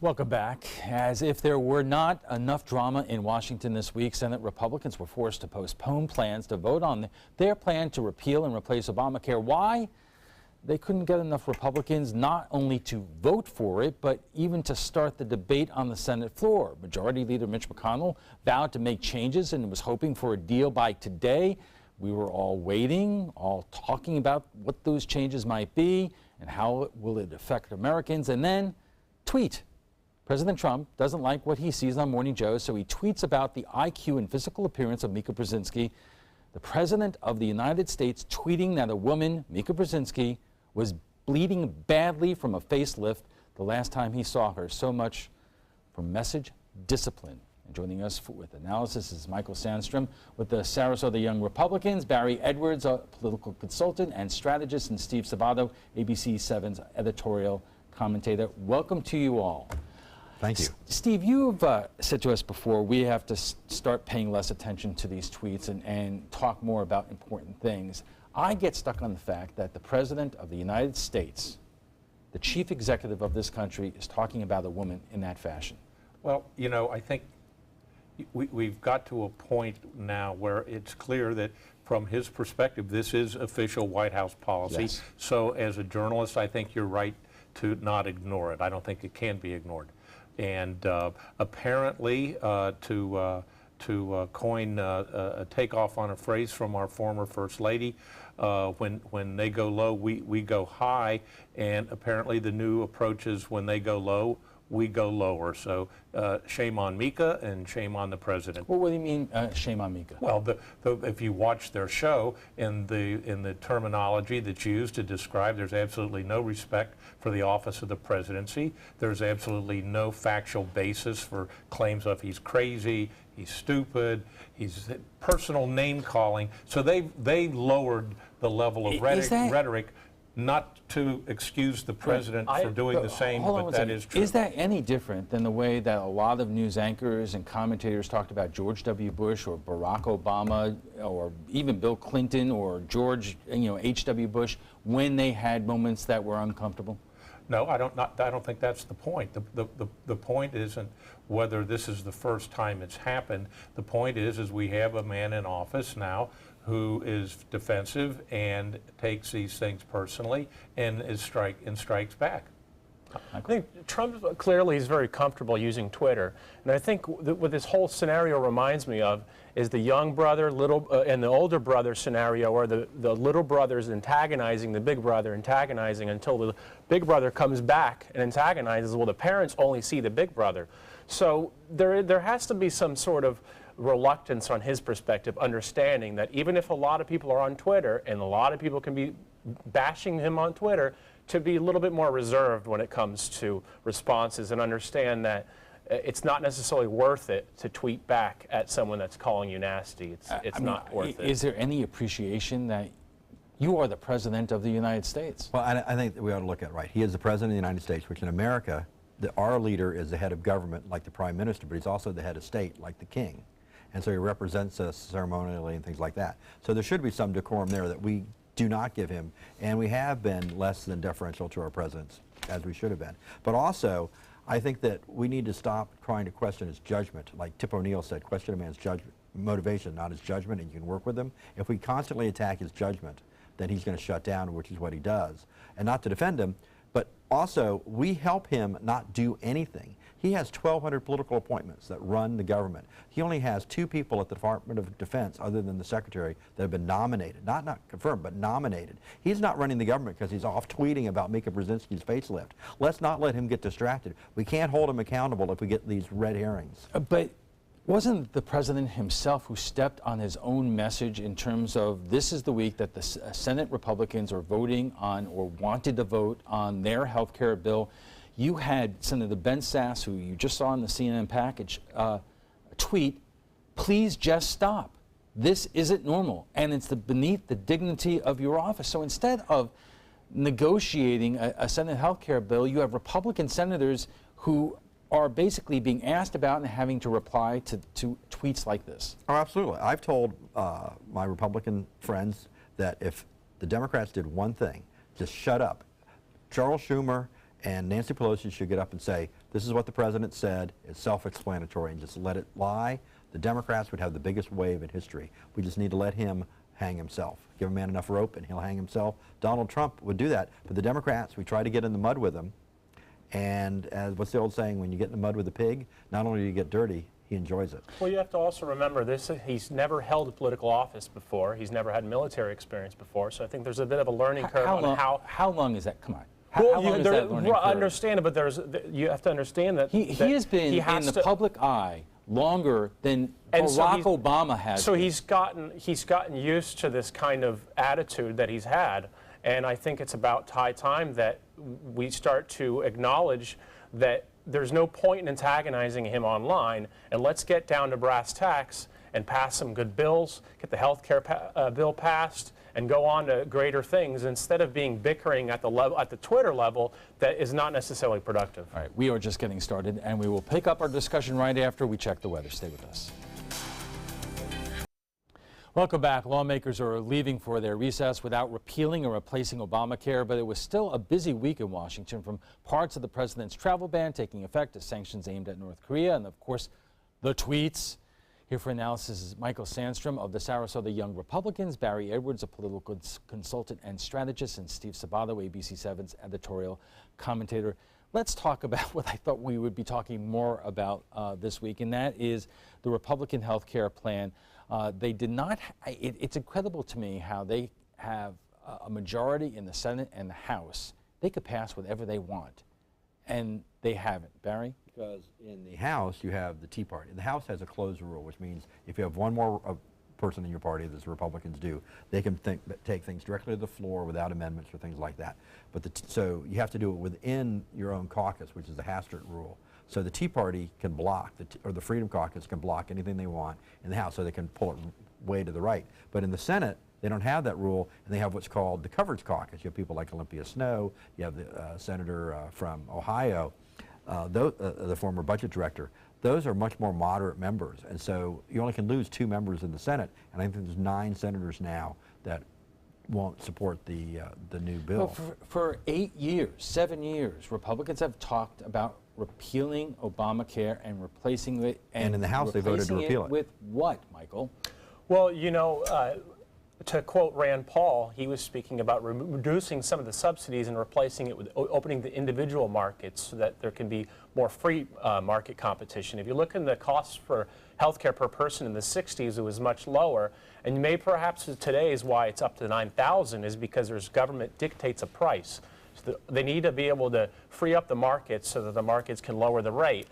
Welcome back. As if there were not enough drama in Washington this week, Senate Republicans were forced to postpone plans to vote on their plan to repeal and replace Obamacare. Why? They couldn't get enough Republicans not only to vote for it, but even to start the debate on the Senate floor. Majority Leader Mitch McConnell vowed to make changes and was hoping for a deal by today. We were all waiting, all talking about what those changes might be and how will it affect Americans. And then, tweet. President Trump doesn't like what he sees on Morning Joe, so he tweets about the IQ and physical appearance of Mika Brzezinski. The President of the United States tweeting that a woman, Mika Brzezinski, was bleeding badly from a facelift the last time he saw her. So much for message discipline. And joining us with analysis is Michael Sandstrom with the Sarasota Young Republicans, Barry Edwards, a political consultant and strategist, and Steve Sabato, ABC 7's editorial commentator. Welcome to you all. Thank you. Steve, you've said to us before we have to start paying less attention to these tweets and talk more about important things. I get stuck on the fact that the President of the United States, the chief executive of this country, is talking about a woman in that fashion. Well, you know, I think we've got to a point now where it's clear that from his perspective, this is official White House policy. Yes. So as a journalist, I think you're right to not ignore it. I don't think it can be ignored. And apparently, to coin a takeoff on a phrase from our former First Lady, when they go low, we go high, and apparently the new approach is when they go low, we go lower. So shame on Mika and shame on the president. Well, what do you mean, shame on Mika? Well, if you watch their show, in the terminology that's used to describe, there's absolutely no respect for the office of the presidency. There's absolutely no factual basis for claims of he's crazy, he's stupid, he's personal name calling. So they lowered the level of rhetoric. Not to excuse the president for doing the same, but that is true. Is that any different than the way that a lot of news anchors and commentators talked about George W. Bush or Barack Obama or even Bill Clinton or George, H.W. Bush when they had moments that were uncomfortable? No, I don't think that's the point. The point isn't whether this is the first time it's happened. The point is we have a man in office now who is defensive and takes these things personally and strikes back. I think Trump clearly is very comfortable using Twitter, and I think what this whole scenario reminds me of is the young brother, and the older brother scenario, where the little brother is antagonizing the big brother, until the big brother comes back and antagonizes. Well, the parents only see the big brother, so there has to be some sort of reluctance on his perspective, understanding that even if a lot of people are on Twitter and a lot of people can be bashing him on Twitter, to be a little bit more reserved when it comes to responses and understand that it's not necessarily worth it to tweet back at someone that's calling you nasty. It's not worth it. Is there any appreciation that you are the President of the United States? Well, I think that we ought to look at it right. He is the President of the United States, which in America, our leader is the head of government like the Prime Minister, but he's also the head of state like the King. And so he represents us ceremonially and things like that. So there should be some decorum there that we do not give him, and we have been less than deferential to our presidents, as we should have been. But also, I think that we need to stop trying to question his judgment. Like Tip O'Neill said, question a man's judgment, motivation, not his judgment, and you can work with him. If we constantly attack his judgment, then he's going to shut down, which is what he does. And not to defend him, but also we help him not do anything. He has 1,200 political appointments that run the government. He only has 2 people at the Department of Defense, other than the Secretary, that have been nominated. Not confirmed, but nominated. He's not running the government because he's off tweeting about Mika Brzezinski's facelift. Let's not let him get distracted. We can't hold him accountable if we get these red herrings. But wasn't the President himself who stepped on his own message in terms of this is the week that the Senate Republicans are voting on or wanted to vote on their health care bill? You had Senator Ben Sasse, who you just saw in the CNN package, tweet, "Please just stop. This isn't normal, and it's beneath the dignity of your office." So instead of negotiating a Senate health care bill, you have Republican senators who are basically being asked about and having to reply to tweets like this. Oh, absolutely. I've told my Republican friends that if the Democrats did one thing, just shut up. Charles Schumer and Nancy Pelosi should get up and say, this is what the president said, it's self-explanatory, and just let it lie, the Democrats would have the biggest wave in history. We just need to let him hang himself. Give a man enough rope and he'll hang himself. Donald Trump would do that. But the Democrats, we try to get in the mud with him. And as what's the old saying, when you get in the mud with a pig, not only do you get dirty, he enjoys it. Well, you have to also remember this, he's never held a political office before. He's never had military experience before. So I think there's a bit of a learning curve on how... How long is that? Come on. Well, how long is that learning curve? Understand it, but you have to understand that he has been in the public eye longer than Barack Obama has. So been. he's gotten used to this kind of attitude that he's had, and I think it's about high time that we start to acknowledge that there's no point in antagonizing him online, and let's get down to brass tacks and pass some good bills, get the health care bill passed, and go on to greater things instead of being bickering at the Twitter level that is not necessarily productive. All right, we are just getting started, and we will pick up our discussion right after we check the weather. Stay with us. Welcome back. Lawmakers are leaving for their recess without repealing or replacing Obamacare, but it was still a busy week in Washington, from parts of the president's travel ban taking effect to sanctions aimed at North Korea, and of course, the tweets. Here for analysis is Michael Sandstrom of the Sarasota Young Republicans, Barry Edwards, a political consultant and strategist, and Steve Sabato, ABC7's editorial commentator. Let's talk about what I thought we would be talking more about this week, and that is the Republican health care plan. They did not, it's incredible to me how they have a majority in the Senate and the House. They could pass whatever they want, and they haven't. Barry? Because in the House, you have the Tea Party. The House has a closed rule, which means if you have one more person in your party, as the Republicans do, they can take things directly to the floor without amendments or things like that. But so you have to do it within your own caucus, which is the Hastert rule. So the Tea Party can block, or the Freedom Caucus can block anything they want in the House, so they can pull it way to the right. But in the Senate, they don't have that rule, and they have what's called the Coverage Caucus. You have people like Olympia Snowe, you have the senator from Ohio, the former budget director. Those are much more moderate members, and so you only can lose 2 members in the Senate, and I think there's 9 senators now that won't support the new bill. Well, for 8 years, 7 years, Republicans have talked about repealing Obamacare and replacing it. And in the House, they voted to repeal it. With what, Michael? Well, you know, to quote Rand Paul, he was speaking about reducing some of the subsidies and replacing it with opening the individual markets so that there can be more free market competition. If you look in the costs for healthcare per person in the 60s, it was much lower. And maybe perhaps today is why it's up to $9,000 is because there's government dictates a price. So they need to be able to free up the markets so that the markets can lower the rate.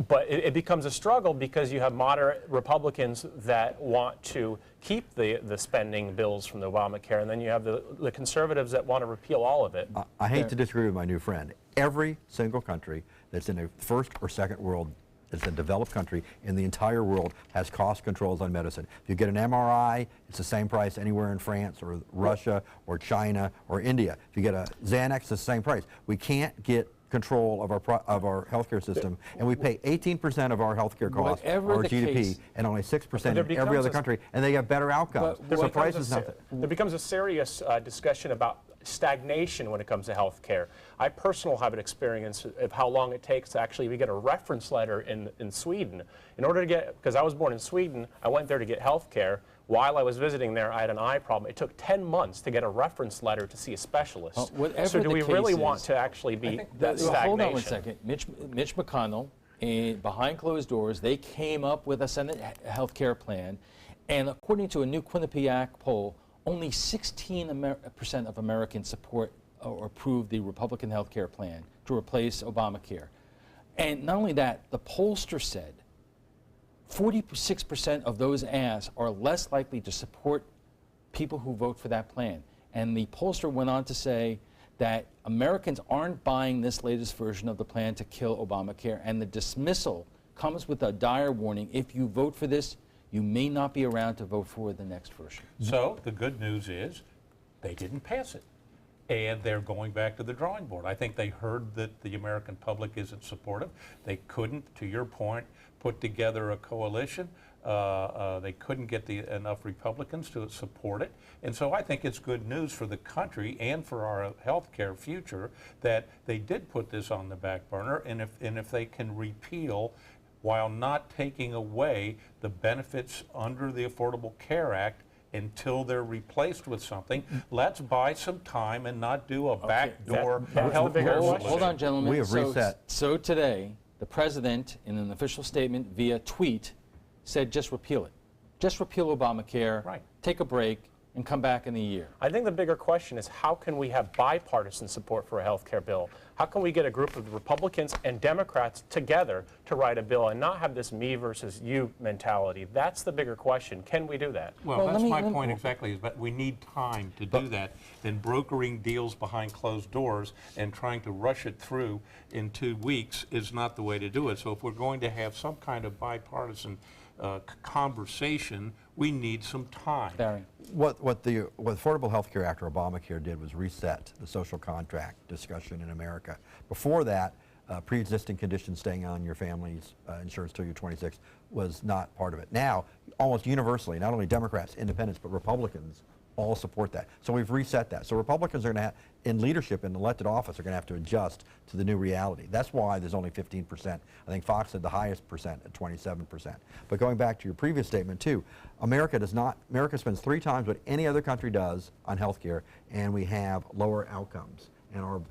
But it becomes a struggle because you have moderate Republicans that want to keep the spending bills from the Obamacare, and then you have the conservatives that want to repeal all of it. I hate to disagree with my new friend. Every single country that's in a first or second world, that's a developed country in the entire world, has cost controls on medicine. If you get an MRI, it's the same price anywhere in France or Russia or China or India. If you get a Xanax, it's the same price. We can't get control of our healthcare system, and we pay 18% of our healthcare costs, Whatever our the GDP, case, and only 6% in every other country, and they have better outcomes. So price is nothing. There becomes a serious discussion about stagnation when it comes to health care. I personally have an experience of how long it takes to actually get a reference letter in Sweden. In order to get, because I was born in Sweden, I went there to get health care. While I was visiting there, I had an eye problem. It took 10 months to get a reference letter to see a specialist. So do we really want to actually be that stagnation? Hold on one second. Mitch McConnell, behind closed doors, they came up with a Senate health care plan, and according to a new Quinnipiac poll, only 16% of Americans support or approve the Republican health care plan to replace Obamacare. And not only that, the pollster said 46% of those asked are less likely to support people who vote for that plan. And the pollster went on to say that Americans aren't buying this latest version of the plan to kill Obamacare, and the dismissal comes with a dire warning: if you vote for this, you may not be around to vote for the next version. So the good news is they didn't pass it, and they're going back to the drawing board. I think they heard that the American public isn't supportive. They couldn't, to your point, put together a coalition. They couldn't get enough Republicans to support it. And so I think it's good news for the country and for our health care future that they did put this on the back burner. And if they can repeal while not taking away the benefits under the Affordable Care Act until they're replaced with something, let's buy some time and not do a backdoor health care solution. Hold on, gentlemen. We have reset. So today, the president, in an official statement via tweet, said just repeal it. Just repeal Obamacare, Right. take a break, and come back in a year. I think the bigger question is how can we have bipartisan support for a health care bill? How can we get a group of Republicans and Democrats together to write a bill and not have this me versus you mentality? That's the bigger question. Can we do that? Well, that's my point exactly, is that we need time to do that, and brokering deals behind closed doors and trying to rush it through in 2 weeks is not the way to do it. So if we're going to have some kind of bipartisan conversation, we need some time. Barry. What the Affordable Health Care Act or Obamacare did was reset the social contract discussion in America. Before that, pre-existing conditions staying on your family's insurance till you're 26 was not part of it. Now, almost universally, not only Democrats, independents, but Republicans all support that. So we've reset that. So Republicans are going to have, in leadership in elected office, are going to have to adjust to the new reality. That's why there's only 15%. I think Fox had the highest percent at 27%. But going back to your previous statement too, America spends 3 times what any other country does on health care, and we have lower outcomes. And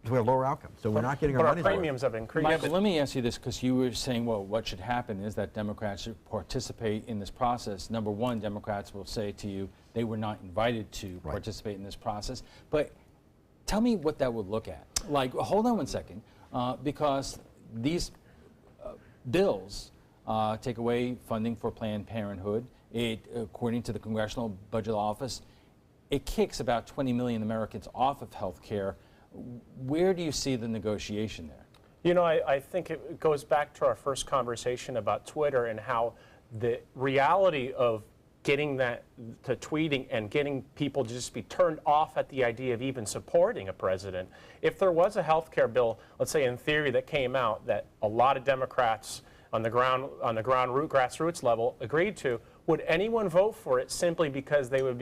we have lower outcomes, so we're not getting our money's worth. But our premiums have increased. Michael, let me ask you this, because you were saying, well, what should happen is that Democrats should participate in this process. Number one, Democrats will say to you they were not invited to participate in this process. But tell me what that would look at. Like, hold on one second, because these bills take away funding for Planned Parenthood. It, according to the Congressional Budget Office, it kicks about 20 million Americans off of health care. Where do you see the negotiation there? You know, I think it goes back to our first conversation about Twitter and how the reality of getting that to tweeting and getting people to just be turned off at the idea of even supporting a president. If there was a health care bill, let's say in theory, that came out that a lot of Democrats on the grassroots level agreed to, would anyone vote for it simply because they would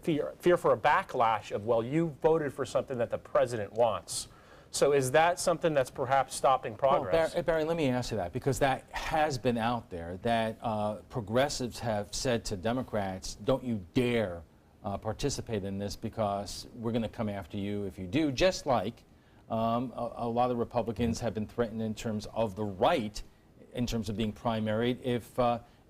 fear for a backlash of, well, you voted for something that the president wants? So is that something that's perhaps stopping progress? Well, Barry, let me ask you that, because that has been out there, that progressives have said to Democrats, don't you dare participate in this because we're going to come after you if you do, just like a lot of Republicans have been threatened in terms of the right, in terms of being primaried,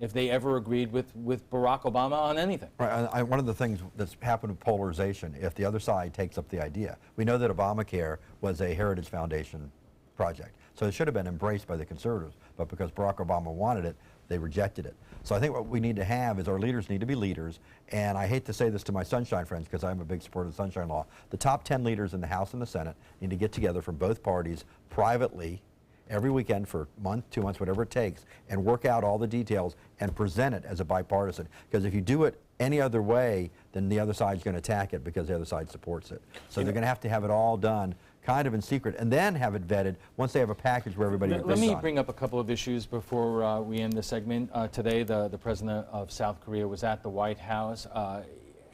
if they ever agreed with Barack Obama on anything. Right. One of the things that's happened with polarization, if the other side takes up the idea, we know that Obamacare was a Heritage Foundation project, so it should have been embraced by the conservatives, but because Barack Obama wanted it, they rejected it. So I think what we need to have is our leaders need to be leaders, and I hate to say this to my sunshine friends because I'm a big supporter of the Sunshine Law. The top 10 leaders in the House and the Senate need to get together from both parties privately every weekend for a month, 2 months, whatever it takes, and work out all the details and present it as a bipartisan. Because if you do it any other way, then the other side's going to attack it because the other side supports it. So they're going to have it all done kind of in secret and then have it vetted once they have a package where everybody agrees on it. Let me bring up a couple of issues before we end the segment. Today, the president of South Korea was at the White House.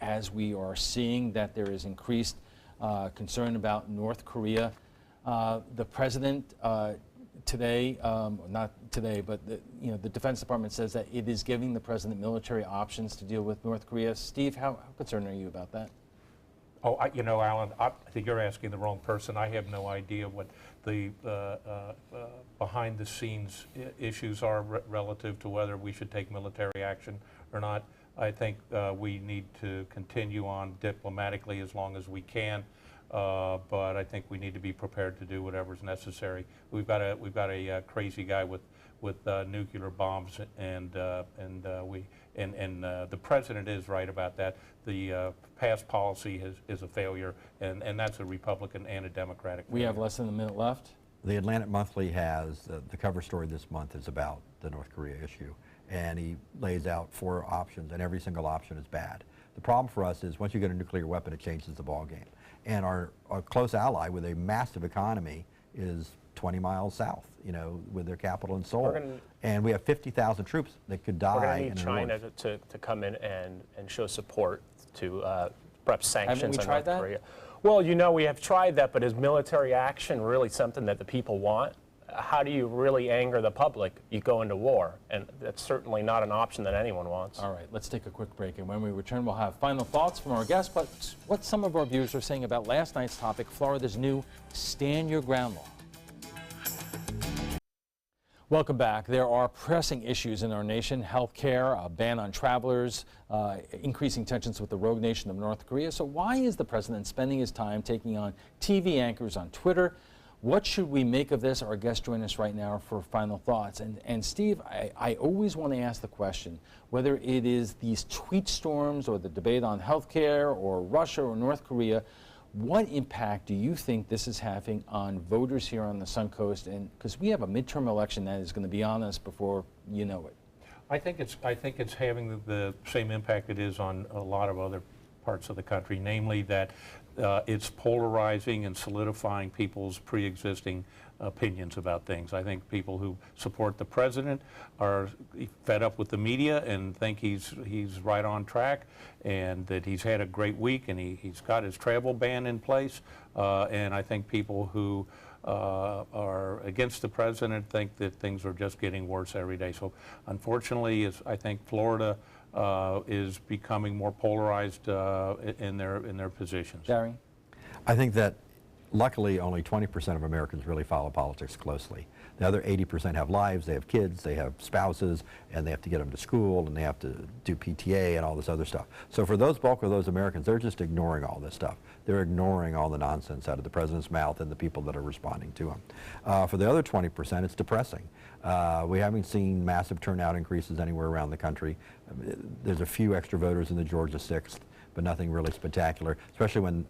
As we are seeing that there is increased concern about North Korea, the president today, not today, but the Defense Department says that it is giving the president military options to deal with North Korea. Steve, how concerned are you about that? Oh, Alan, I think you're asking the wrong person. I have no idea what the behind-the-scenes issues are relative to whether we should take military action or not. I think we need to continue on diplomatically as long as we can. But I think we need to be prepared to do whatever's necessary. We've got a crazy guy with nuclear bombs, and the president is right about that. The past policy is a failure, and that's a Republican and a Democratic failure. We have less than a minute left. The Atlantic Monthly has the cover story this month is about the North Korea issue, and he lays out 4 options, and every single option is bad. The problem for us is once you get a nuclear weapon, it changes the ballgame. And our close ally with a massive economy is 20 miles south, you know, with their capital in Seoul. We're gonna- And we have 50,000 troops that could die. We're going to in need the China north. to come in and show support to perhaps sanctions we on tried North that? Korea. Well, you know, we have tried that, but is military action really something that the people want? How do you really anger the public? You go into war, and that's certainly not an option that anyone wants. All right, let's take a quick break, and when we return, we'll have final thoughts from our guests, but what some of our viewers are saying about last night's topic, Florida's new Stand Your Ground law. Welcome back. There are pressing issues in our nation: health care, a ban on travelers, increasing tensions with the rogue nation of North Korea. So why is the president spending his time taking on TV anchors on Twitter? What should we make of this? Our guests join us right now for final thoughts. And Steve, I always want to ask the question, whether it is these tweet storms or the debate on health care or Russia or North Korea, what impact do you think this is having on voters here on the Suncoast? And because we have a midterm election that is going to be on us before you know it. I think it's having the same impact it is on a lot of other parts of the country, namely that it's polarizing and solidifying people's pre-existing opinions about things. I think people who support the president are fed up with the media and think he's right on track, and that he's had a great week, and he's got his travel ban in place. And I think people who are against the president think that things are just getting worse every day. So unfortunately, I think Florida is becoming more polarized in their positions. Gary? I think that luckily only 20% of Americans really follow politics closely. The other 80% have lives, they have kids, they have spouses, and they have to get them to school, and they have to do PTA and all this other stuff. So for those bulk of those Americans, they're just ignoring all this stuff. They're ignoring all the nonsense out of the president's mouth and the people that are responding to him. For the other 20%, it's depressing. We haven't seen massive turnout increases anywhere around the country. There's a few extra voters in the Georgia 6th, but nothing really spectacular, especially when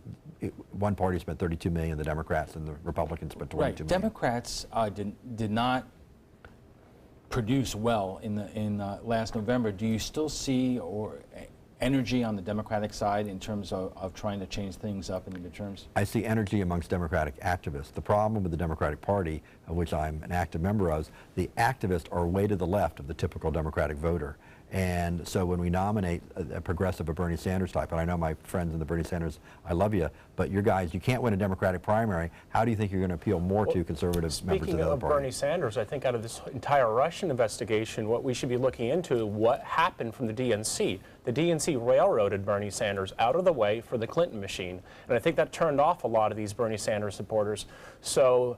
one party spent $32 million, the Democrats, and the Republicans spent $22 million. Right. Democrats did not produce well in last November. Do you still see energy on the Democratic side in terms of trying to change things up in the midterms? I see energy amongst Democratic activists. The problem with the Democratic Party, of which I'm an active member of, the activists are way to the left of the typical Democratic voter. And so when we nominate a progressive, a Bernie Sanders type, and I know my friends in the Bernie Sanders, I love you, but you guys, you can't win a Democratic primary. How do you think you're going to appeal more to conservative members of the other party? Speaking of Bernie Sanders, I think out of this entire Russian investigation, what we should be looking into, what happened from the DNC. The DNC railroaded Bernie Sanders out of the way for the Clinton machine, and I think that turned off a lot of these Bernie Sanders supporters. So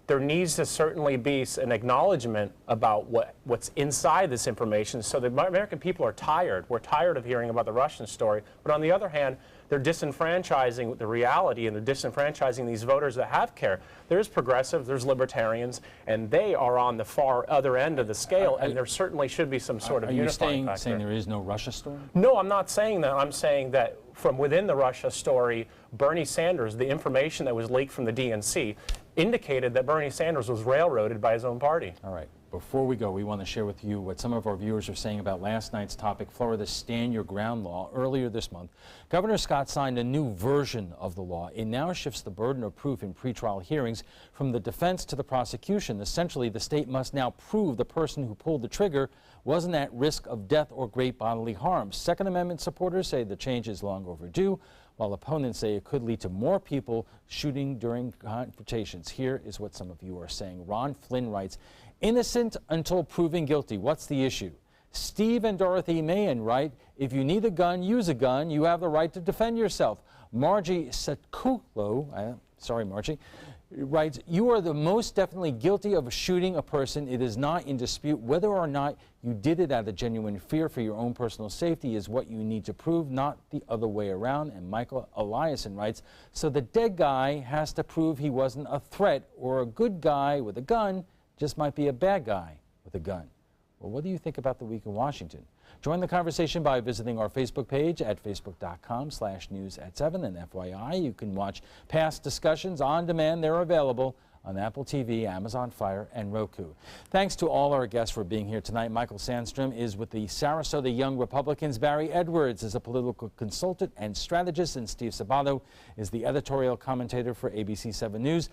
there needs to certainly be an acknowledgement about what's inside this information. So the American people are tired. We're tired of hearing about the Russian story. But on the other hand, they're disenfranchising the reality, and they're disenfranchising these voters that have care. There's progressives, there's libertarians, and they are on the far other end of the scale, and there certainly should be some sort of unifying factor. Are you saying there is no Russia story? No, I'm not saying that. I'm saying that from within the Russia story, Bernie Sanders, the information that was leaked from the DNC, indicated that Bernie Sanders was railroaded by his own party. All right. Before we go, we want to share with you what some of our viewers are saying about last night's topic, Florida's Stand Your Ground law. Earlier this month, Governor Scott signed a new version of the law. It now shifts the burden of proof in pretrial hearings from the defense to the prosecution. Essentially, the state must now prove the person who pulled the trigger wasn't at risk of death or great bodily harm. Second Amendment supporters say the change is long overdue, while opponents say it could lead to more people shooting during confrontations. Here is what some of you are saying. Ron Flynn writes, innocent until proven guilty. What's the issue? Steve and Dorothy Mahan write, if you need a gun, use a gun. You have the right to defend yourself. Margie Setkulo, sorry Margie, writes, you are the most definitely guilty of shooting a person. It is not in dispute whether or not you did it out of genuine fear for your own personal safety is what you need to prove, not the other way around. And Michael Eliason writes, so the dead guy has to prove he wasn't a threat, or a good guy with a gun just might be a bad guy with a gun. Well, what do you think about the week in Washington? Join the conversation by visiting our Facebook page at facebook.com/news@7. And FYI, you can watch past discussions on demand. They're available on Apple TV, Amazon Fire, and Roku. Thanks to all our guests for being here tonight. Michael Sandstrom is with the Sarasota Young Republicans. Barry Edwards is a political consultant and strategist, and Steve Sabato is the editorial commentator for ABC 7 News.